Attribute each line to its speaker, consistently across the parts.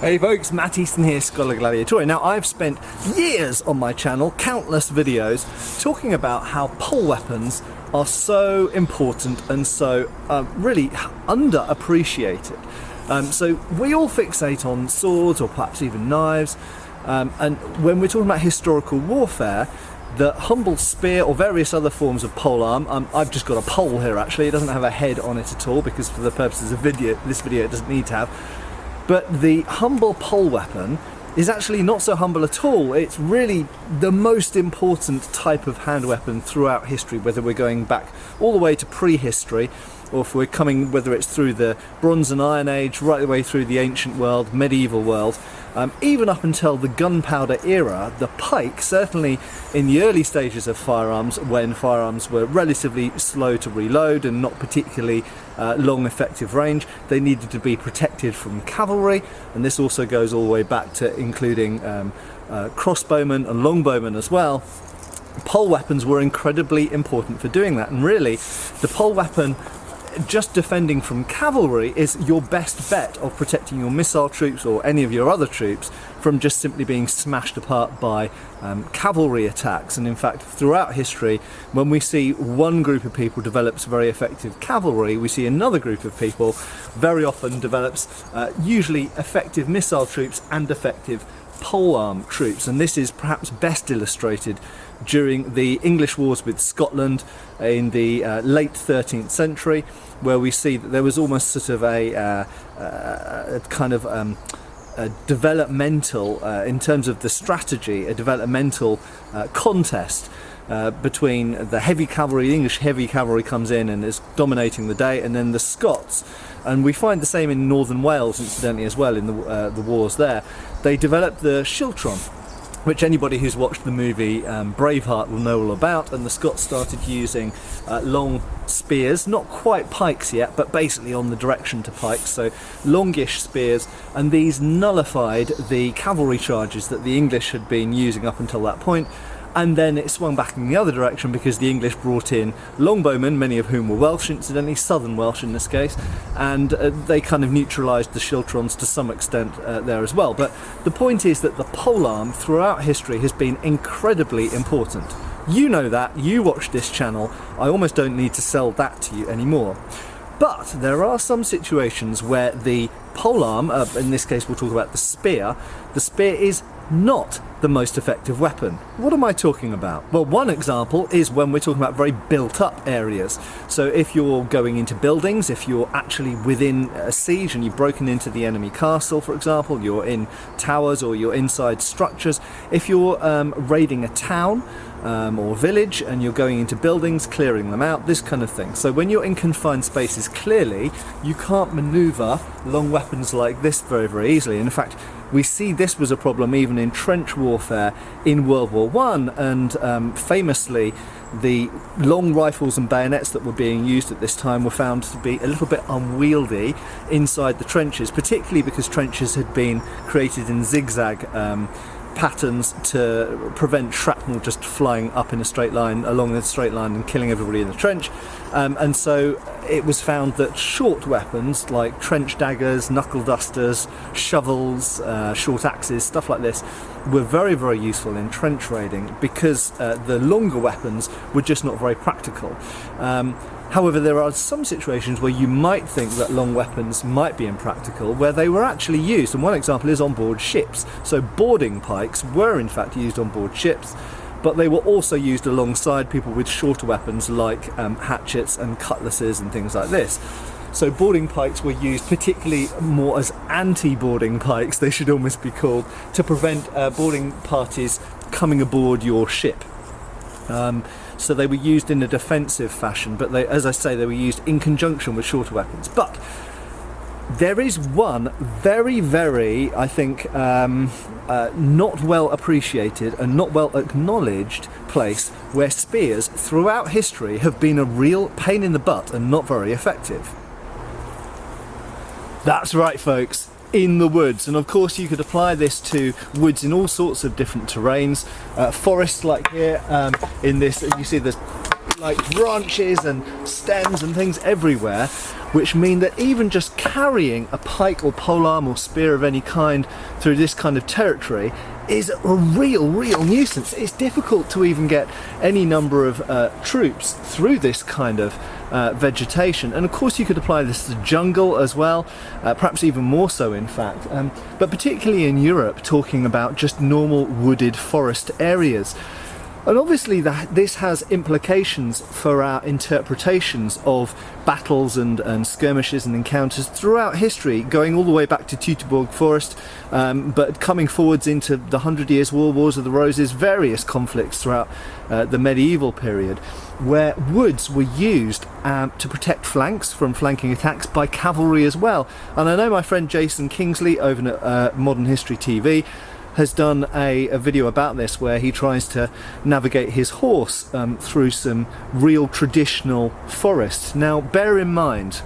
Speaker 1: Hey folks, Matt Easton here, Schola Gladiatoria. Now I've spent years on my channel, countless videos, talking about how pole weapons are so important and so really underappreciated. So we all fixate on swords or perhaps even knives, and when we're talking about historical warfare, the humble spear or various other forms of pole arm, I've just got a pole here actually, it doesn't have a head on it at all because for the purposes of this video it doesn't need to have. But the humble pole weapon is actually not so humble at all. It's really the most important type of hand weapon throughout history, whether we're going back all the way to prehistory, or if we're coming, whether it's through the Bronze and Iron Age, right the way through the ancient world, medieval world, even up until the gunpowder era. The pike, certainly in the early stages of firearms, when firearms were relatively slow to reload and not particularly long effective range, they needed to be protected from cavalry, and this also goes all the way back to including crossbowmen and longbowmen as well. Pole weapons were incredibly important for doing that, and really the pole weapon, just defending from cavalry, is your best bet of protecting your missile troops or any of your other troops from just simply being smashed apart by cavalry attacks. And in fact, throughout history, when we see one group of people develops very effective cavalry, we see another group of people very often develops usually effective missile troops and effective polearm troops. And this is perhaps best illustrated during the English wars with Scotland in the late 13th century, where we see that there was almost sort of a kind of a developmental, in terms of the strategy, a developmental contest between the heavy cavalry. The English heavy cavalry comes in and is dominating the day, and then the Scots. And we find the same in northern Wales, incidentally, as well, in the wars there. They developed the schiltron, which anybody who's watched the movie Braveheart will know all about, and the Scots started using long spears, not quite pikes yet, but basically on the direction to pikes, so longish spears, and these nullified the cavalry charges that the English had been using up until that point. And then it swung back in the other direction because the English brought in longbowmen, many of whom were Welsh, incidentally, southern Welsh in this case, and they kind of neutralised the schiltrons to some extent there as well. But the point is that the polearm throughout history has been incredibly important. You know that, you watch this channel, I almost don't need to sell that to you anymore. But there are some situations where the polearm, in this case we'll talk about the spear is not the most effective weapon. What am I talking about? Well, one example is when we're talking about very built up areas. So if you're going into buildings, if you're actually within a siege and you've broken into the enemy castle, for example, you're in towers or you're inside structures, if you're raiding a town or village and you're going into buildings, clearing them out, this kind of thing. So when you're in confined spaces, clearly you can't maneuver long weapons like this very, very easily. In fact, we see this was a problem even in trench warfare in World War I, and famously the long rifles and bayonets that were being used at this time were found to be a little bit unwieldy inside the trenches, particularly because trenches had been created in zigzag patterns to prevent shrapnel just flying up in a straight line, along the straight line, and killing everybody in the trench. And so it was found that short weapons like trench daggers, knuckle dusters, shovels, short axes, stuff like this were very, very useful in trench raiding because the longer weapons were just not very practical. However, there are some situations where you might think that long weapons might be impractical, where they were actually used, and one example is on board ships. So boarding pikes were in fact used on board ships, but they were also used alongside people with shorter weapons like hatchets and cutlasses and things like this. So boarding pikes were used particularly more as anti-boarding pikes, they should almost be called, to prevent boarding parties coming aboard your ship. So they were used in a defensive fashion, but they, as I say, they were used in conjunction with shorter weapons. But there is one very, very, I think, not well appreciated and not well acknowledged place where spears throughout history have been a real pain in the butt and not very effective. That's right, folks. In the woods. And of course you could apply this to woods in all sorts of different terrains, forests like here, in this, you see there's like branches and stems and things everywhere, which mean that even just carrying a pike or polearm or spear of any kind through this kind of territory is a real nuisance. It's difficult to even get any number of troops through this kind of vegetation, and of course you could apply this to jungle as well, perhaps even more so in fact, but particularly in Europe, talking about just normal wooded forest areas. And obviously this has implications for our interpretations of battles and skirmishes and encounters throughout history, going all the way back to Teutoburg Forest, but coming forwards into the 100 Years' War, Wars of the Roses, various conflicts throughout the medieval period, where woods were used to protect flanks from flanking attacks by cavalry as well. And I know my friend Jason Kingsley over at Modern History TV has done a video about this, where he tries to navigate his horse through some real traditional forest. Now bear in mind,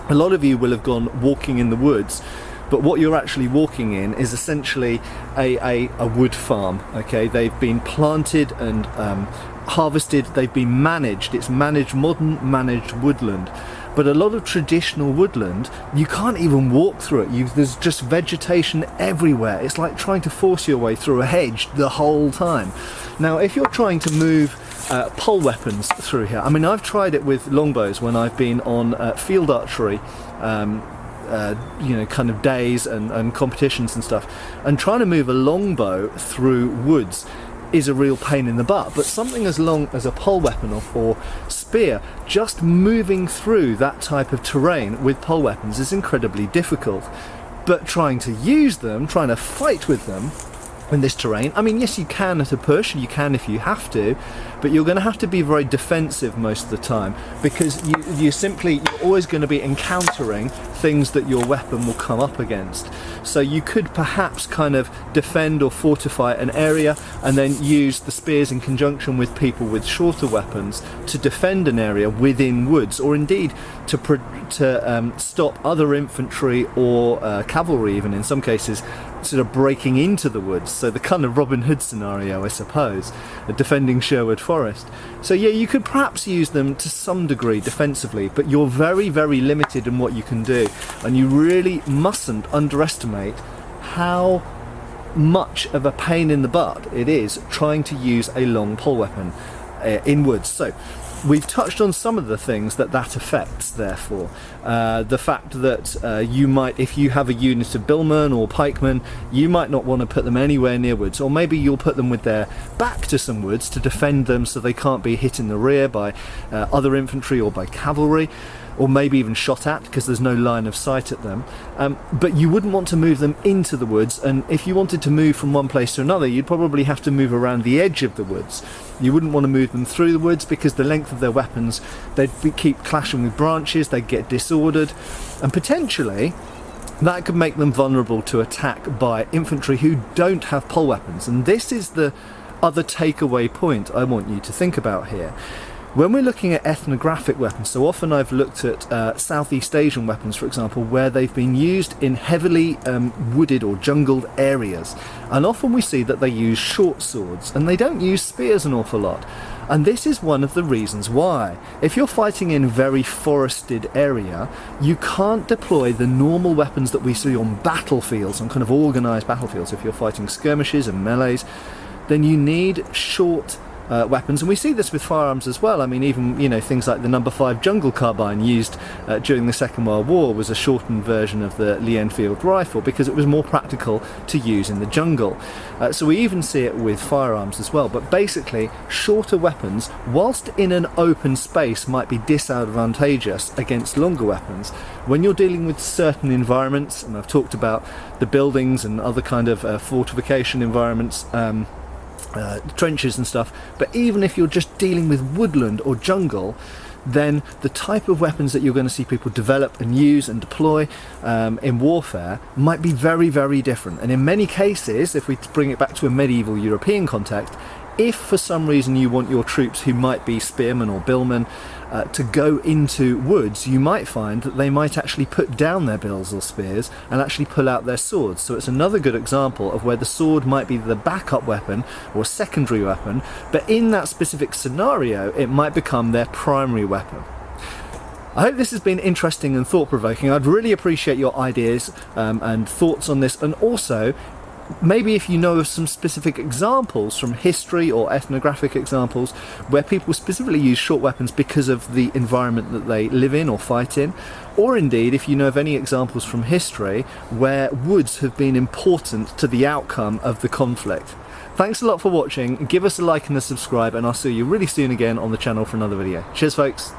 Speaker 1: a lot of you will have gone walking in the woods, but what you're actually walking in is essentially a wood farm. Okay, they've been planted and harvested, they've been managed. It's managed, modern managed woodland. But a lot of traditional woodland, you can't even walk through it. There's just vegetation everywhere. It's like trying to force your way through a hedge the whole time. Now, if you're trying to move pole weapons through here, I mean, I've tried it with longbows when I've been on field archery, you know, kind of days and competitions and stuff, and trying to move a longbow through woods is a real pain in the butt. But something as long as a pole weapon or spear, just moving through that type of terrain with pole weapons is incredibly difficult. But trying to use them, trying to fight with them in this terrain, I mean, yes, you can at a push, you can if you have to, but you're going to have to be very defensive most of the time, because you're always going to be encountering things that your weapon will come up against. So you could perhaps kind of defend or fortify an area and then use the spears in conjunction with people with shorter weapons to defend an area within woods, or indeed to stop other infantry or cavalry, even in some cases, sort of breaking into the woods. So the kind of Robin Hood scenario, I suppose, defending Sherwood Forest. So yeah, you could perhaps use them to some degree defensively, but you're very limited in what you can do, and you really mustn't underestimate how much of a pain in the butt it is trying to use a long pole weapon in woods. So we've touched on some of the things that affects, therefore. The fact that you might, if you have a unit of billmen or pikemen, you might not want to put them anywhere near woods, or maybe you'll put them with their back to some woods to defend them so they can't be hit in the rear by other infantry or by cavalry, or maybe even shot at because there's no line of sight at them. But you wouldn't want to move them into the woods, and if you wanted to move from one place to another, you'd probably have to move around the edge of the woods. You wouldn't want to move them through the woods because the length of their weapons, they'd keep clashing with branches, they'd get disordered, and potentially that could make them vulnerable to attack by infantry who don't have pole weapons. And this is the other takeaway point I want you to think about here. When we're looking at ethnographic weapons, so often I've looked at Southeast Asian weapons, for example, where they've been used in heavily wooded or jungled areas, and often we see that they use short swords and they don't use spears an awful lot. And this is one of the reasons why. If you're fighting in very forested area, you can't deploy the normal weapons that we see on battlefields, on kind of organised battlefields. If you're fighting skirmishes and melees, then you need short weapons, and we see this with firearms as well. I mean, even, you know, things like the No. 5 jungle carbine used during the Second World War was a shortened version of the Lee Enfield rifle because it was more practical to use in the jungle. So we even see it with firearms as well. But basically, shorter weapons, whilst in an open space, might be disadvantageous against longer weapons. When you're dealing with certain environments, and I've talked about the buildings and other kind of fortification environments, trenches and stuff, but even if you're just dealing with woodland or jungle, then the type of weapons that you're going to see people develop and use and deploy in warfare might be very different. And in many cases, if we bring it back to a medieval European context, if for some reason you want your troops who might be spearmen or billmen to go into woods, you might find that they might actually put down their bills or spears and actually pull out their swords. So it's another good example of where the sword might be the backup weapon or secondary weapon, but in that specific scenario it might become their primary weapon. I hope this has been interesting and thought-provoking. I'd really appreciate your ideas and thoughts on this, and also maybe if you know of some specific examples from history or ethnographic examples where people specifically use short weapons because of the environment that they live in or fight in, or indeed if you know of any examples from history where woods have been important to the outcome of the conflict. Thanks a lot for watching. Give us a like and a subscribe, and I'll see you really soon again on the channel for another video. Cheers folks.